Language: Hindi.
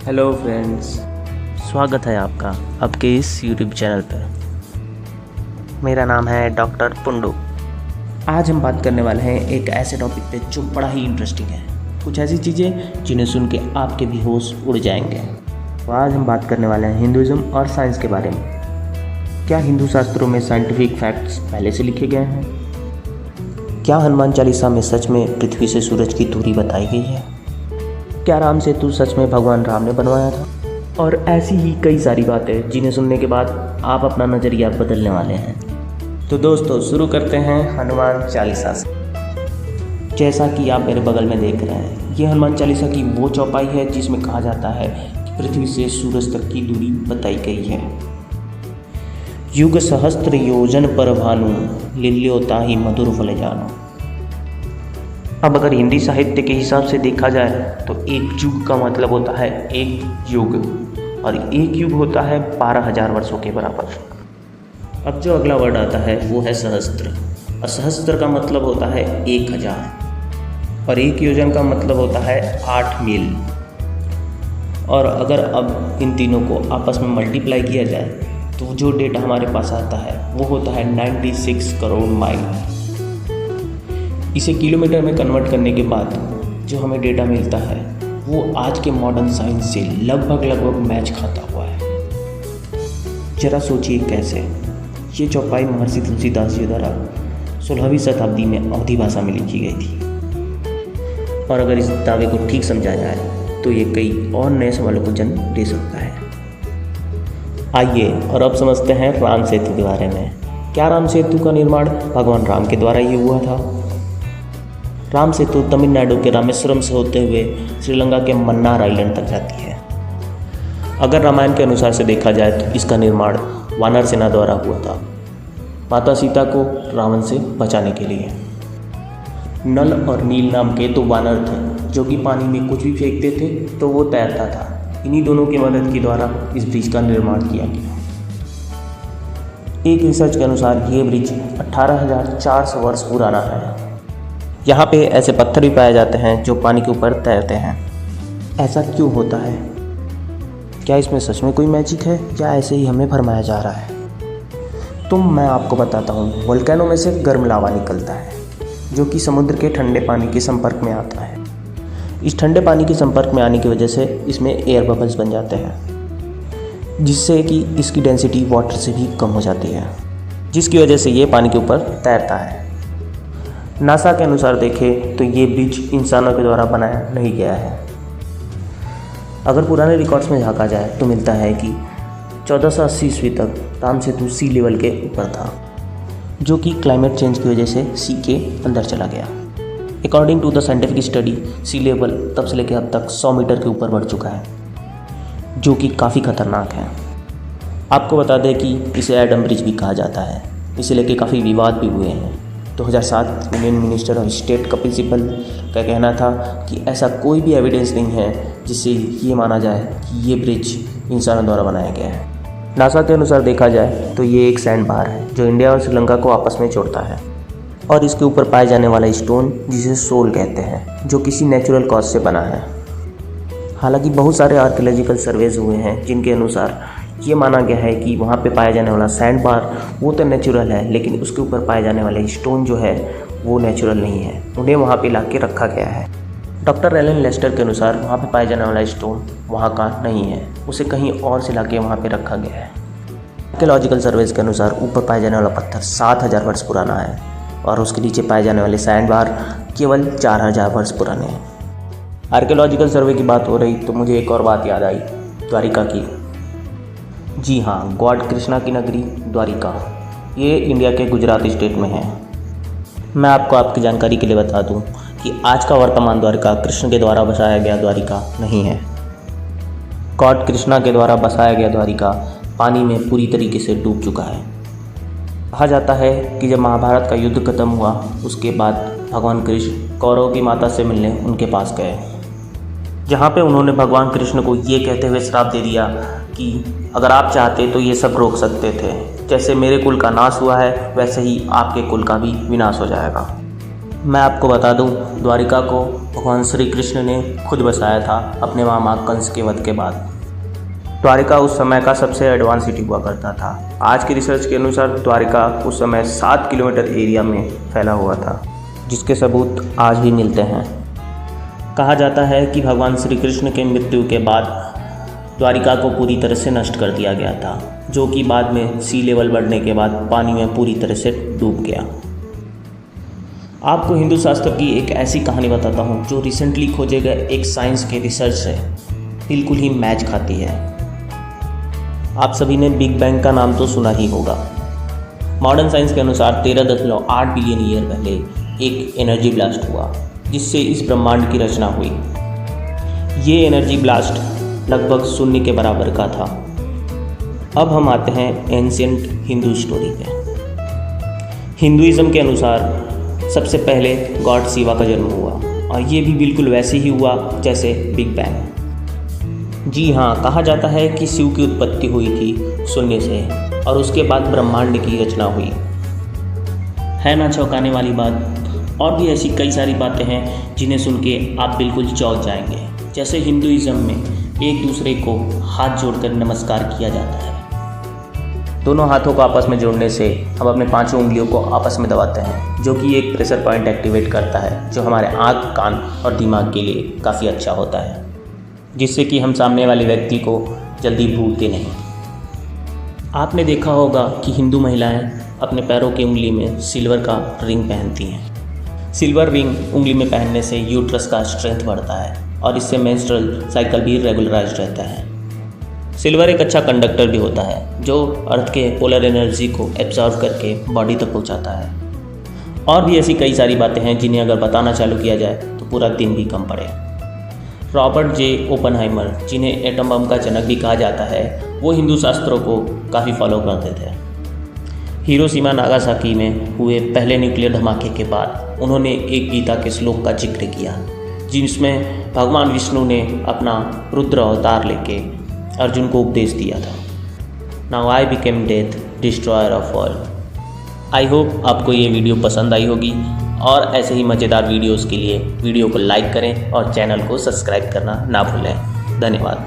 हेलो फ्रेंड्स, स्वागत है आपका आपके इस YouTube चैनल पर। मेरा नाम है डॉक्टर पुंडू। आज हम बात करने वाले हैं एक ऐसे टॉपिक पे जो बड़ा ही इंटरेस्टिंग है। कुछ ऐसी चीज़ें जिन्हें सुन के आपके भी होश उड़ जाएंगे। तो आज हम बात करने वाले हैं हिंदुज़्म और साइंस के बारे में। क्या हिंदू शास्त्रों में साइंटिफिक फैक्ट्स पहले से लिखे गए हैं? क्या हनुमान चालीसा में सच में पृथ्वी से सूरज की दूरी बताई गई है? क्या राम सेतु सच में भगवान राम ने बनवाया था? और ऐसी ही कई सारी बातें जिन्हें सुनने के बाद आप अपना नज़रिया बदलने वाले हैं। तो दोस्तों, शुरू करते हैं हनुमान चालीसा से। जैसा कि आप मेरे बगल में देख रहे हैं, ये हनुमान चालीसा की वो चौपाई है जिसमें कहा जाता है कि पृथ्वी से सूरज तक की दूरी बताई गई है। युग सहस्त्र योजन पर भानु, लिल्योता ही मधुर फल जानो। अब अगर हिंदी साहित्य के हिसाब से देखा जाए तो एक युग का मतलब होता है एक युग, और एक युग होता है 12,000 वर्षों के बराबर। अब जो अगला वर्ड आता है वो है सहस्त्र, और सहस्त्र का मतलब होता है 1000, और एक योजन का मतलब होता है 8 मील। और अगर अब इन तीनों को आपस में मल्टीप्लाई किया जाए तो जो डेटा हमारे पास आता है वो होता है 96 करोड़ माइल। इसे किलोमीटर में कन्वर्ट करने के बाद जो हमें डेटा मिलता है वो आज के मॉडर्न साइंस से लगभग मैच खाता हुआ है। जरा सोचिए कैसे। ये चौपाई महर्षि तुलसीदास जी द्वारा 16वीं शताब्दी में अवधी भाषा में लिखी गई थी, और अगर इस दावे को ठीक समझा जाए तो ये कई और नए सवालों को जन्म दे सकता है। आइए और अब समझते हैं राम सेतु के बारे में। क्या राम सेतु का निर्माण भगवान राम के द्वारा ही हुआ था? राम सेतु तमिलनाडु के रामेश्वरम से होते हुए श्रीलंका के मन्नार आइलैंड तक जाती है। अगर रामायण के अनुसार से देखा जाए तो इसका निर्माण वानर सेना द्वारा हुआ था, माता सीता को रावण से बचाने के लिए। नल और नील नाम के दो वानर थे जो कि पानी में कुछ भी फेंकते थे तो वो तैरता था। इन्हीं दोनों की मदद के द्वारा इस ब्रिज का निर्माण किया गया। एक रिसर्च के अनुसार ये ब्रिज 18,400 वर्ष पुराना है। यहाँ पे ऐसे पत्थर भी पाए जाते हैं जो पानी के ऊपर तैरते हैं। ऐसा क्यों होता है? क्या इसमें सच में कोई मैजिक है या ऐसे ही हमें भरमाया जा रहा है? तो मैं आपको बताता हूँ। वोल्केनो में से गर्म लावा निकलता है जो कि समुद्र के ठंडे पानी के संपर्क में आता है। इस ठंडे पानी के संपर्क में आने की वजह से इसमें एयर बबल्स बन जाते हैं, जिससे कि इसकी डेंसिटी वाटर से भी कम हो जाती है, जिसकी वजह से ये पानी के ऊपर तैरता है। नासा के अनुसार देखें तो ये ब्रिज इंसानों के द्वारा बनाया नहीं गया है। अगर पुराने रिकॉर्ड्स में झांका जाए तो मिलता है कि 1480 ईस्वी तक राम सेतु सी लेवल के ऊपर था, जो कि क्लाइमेट चेंज की वजह से सी के अंदर चला गया। According to the scientific study, sea level तब से लेकर अब तक 100 मीटर के ऊपर बढ़ चुका है, जो कि काफ़ी खतरनाक है। आपको बता दें कि इसे एडम ब्रिज भी कहा जाता है। इसे लेकर काफ़ी विवाद भी हुए हैं। 2007 union minister of state Kapil Sibal का कहना था कि ऐसा कोई भी एविडेंस नहीं है जिससे ये माना जाए कि ये ब्रिज इंसानों द्वारा बनाया गया है। नासा के अनुसार देखा जाए तो ये एक सैंड बार है जो इंडिया और श्रीलंका को आपस में जोड़ता है, और इसके ऊपर पाए जाने वाला स्टोन जिसे सोल कहते हैं, जो किसी नेचुरल कॉज से बना है। हालांकि बहुत सारे आर्कियोलॉजिकल सर्वेज हुए हैं जिनके अनुसार ये माना गया है कि वहाँ पे पाया जाने वाला सैंड बार वो तो नेचुरल है, लेकिन उसके ऊपर पाए जाने वाले स्टोन जो है वो नेचुरल नहीं है। उन्हें वहाँ पे ला के रखा गया है। डॉक्टर एलन लेस्टर के अनुसार वहाँ पे पाए जाने वाला स्टोन वहाँ का नहीं है, उसे कहीं और से ला के वहाँ पे रखा गया है। आर्कियोलॉजिकल सर्वेज के अनुसार ऊपर पाए जाने वाला पत्थर 7,000 वर्ष पुराना है, और उसके नीचे पाए जाने वाले सैंड बार केवल 4,000 वर्ष पुराने हैं। आर्कियोलॉजिकल सर्वे की बात हो रही तो मुझे एक और बात याद आई, द्वारिका की। जी हाँ, गॉड कृष्णा की नगरी द्वारिका, ये इंडिया के गुजरात स्टेट में है। मैं आपको आपकी जानकारी के लिए बता दूं कि आज का वर्तमान द्वारिका कृष्ण के द्वारा बसाया गया द्वारिका नहीं है। गॉड कृष्णा के द्वारा बसाया गया द्वारिका पानी में पूरी तरीके से डूब चुका है। कहा जाता है कि जब महाभारत का युद्ध खत्म हुआ उसके बाद भगवान कृष्ण कौरव की माता से मिलने उनके पास गए, जहाँ पे उन्होंने भगवान कृष्ण को ये कहते हुए श्राप दे दिया कि अगर आप चाहते तो ये सब रोक सकते थे, जैसे मेरे कुल का नाश हुआ है वैसे ही आपके कुल का भी विनाश हो जाएगा। मैं आपको बता दूं, द्वारिका को भगवान श्री कृष्ण ने खुद बसाया था अपने मामा कंस के वध के बाद। द्वारिका उस समय का सबसे एडवांस सिटी हुआ करता था। आज की रिसर्च के अनुसार द्वारिका उस समय 7 किलोमीटर एरिया में फैला हुआ था, जिसके सबूत आज भी मिलते हैं। कहा जाता है कि भगवान श्री कृष्ण के मृत्यु के बाद द्वारिका को पूरी तरह से नष्ट कर दिया गया था, जो कि बाद में सी लेवल बढ़ने के बाद पानी में पूरी तरह से डूब गया। आपको हिंदू शास्त्र की एक ऐसी कहानी बताता हूँ जो रिसेंटली खोजे गए एक साइंस के रिसर्च से बिल्कुल ही मैच खाती है। आप सभी ने बिग बैंग का नाम तो सुना ही होगा। मॉडर्न साइंस के अनुसार 13.8 बिलियन ईयर पहले एक एनर्जी ब्लास्ट हुआ, जिससे इस ब्रह्मांड की रचना हुई। ये एनर्जी ब्लास्ट लगभग शून्य के बराबर का था। अब हम आते हैं एंशिएंट हिंदू स्टोरी पे। हिंदुइज्म के अनुसार सबसे पहले गॉड शिवा का जन्म हुआ, और ये भी बिल्कुल वैसे ही हुआ जैसे बिग बैंग। जी हाँ, कहा जाता है कि शिव की उत्पत्ति हुई थी शून्य से, और उसके बाद ब्रह्मांड की रचना हुई। है ना चौंकाने वाली बात। और भी ऐसी कई सारी बातें हैं जिन्हें सुन के आप बिल्कुल चौंक जाएंगे। जैसे हिंदुइज्म में एक दूसरे को हाथ जोड़कर नमस्कार किया जाता है। दोनों हाथों को आपस में जोड़ने से हम अपने 5 उंगलियों को आपस में दबाते हैं, जो कि एक प्रेशर पॉइंट एक्टिवेट करता है, जो हमारे आँख, कान और दिमाग के लिए काफ़ी अच्छा होता है, जिससे कि हम सामने वाले व्यक्ति को जल्दी भूलते नहीं। आपने देखा होगा कि हिंदू महिलाएं अपने पैरों की उंगली में सिल्वर का रिंग पहनती हैं। सिल्वर रिंग उंगली में पहनने से यूट्रस का स्ट्रेंथ बढ़ता है, और इससे मेंस्ट्रुअल साइकिल भी रेगुलराइज रहता है। सिल्वर एक अच्छा कंडक्टर भी होता है, जो अर्थ के पोलर एनर्जी को एब्जॉर्व करके बॉडी तक पहुंचाता है। और भी ऐसी कई सारी बातें हैं जिन्हें अगर बताना चालू किया जाए तो पूरा दिन भी कम पड़े। रॉबर्ट जे ओपनहाइमर, जिन्हें एटम बम का जनक भी कहा जाता है, वो हिंदू शास्त्रों को काफ़ी फॉलो करते थे। हिरोशिमा नागासाकी में हुए पहले न्यूक्लियर धमाके के बाद उन्होंने एक गीता के श्लोक का जिक्र किया, जिसमें भगवान विष्णु ने अपना रुद्र अवतार लेके अर्जुन को उपदेश दिया था। Now I became death, destroyer of all. I hope आपको ये वीडियो पसंद आई होगी, और ऐसे ही मज़ेदार वीडियोस के लिए वीडियो को लाइक करें और चैनल को सब्सक्राइब करना ना भूलें। धन्यवाद।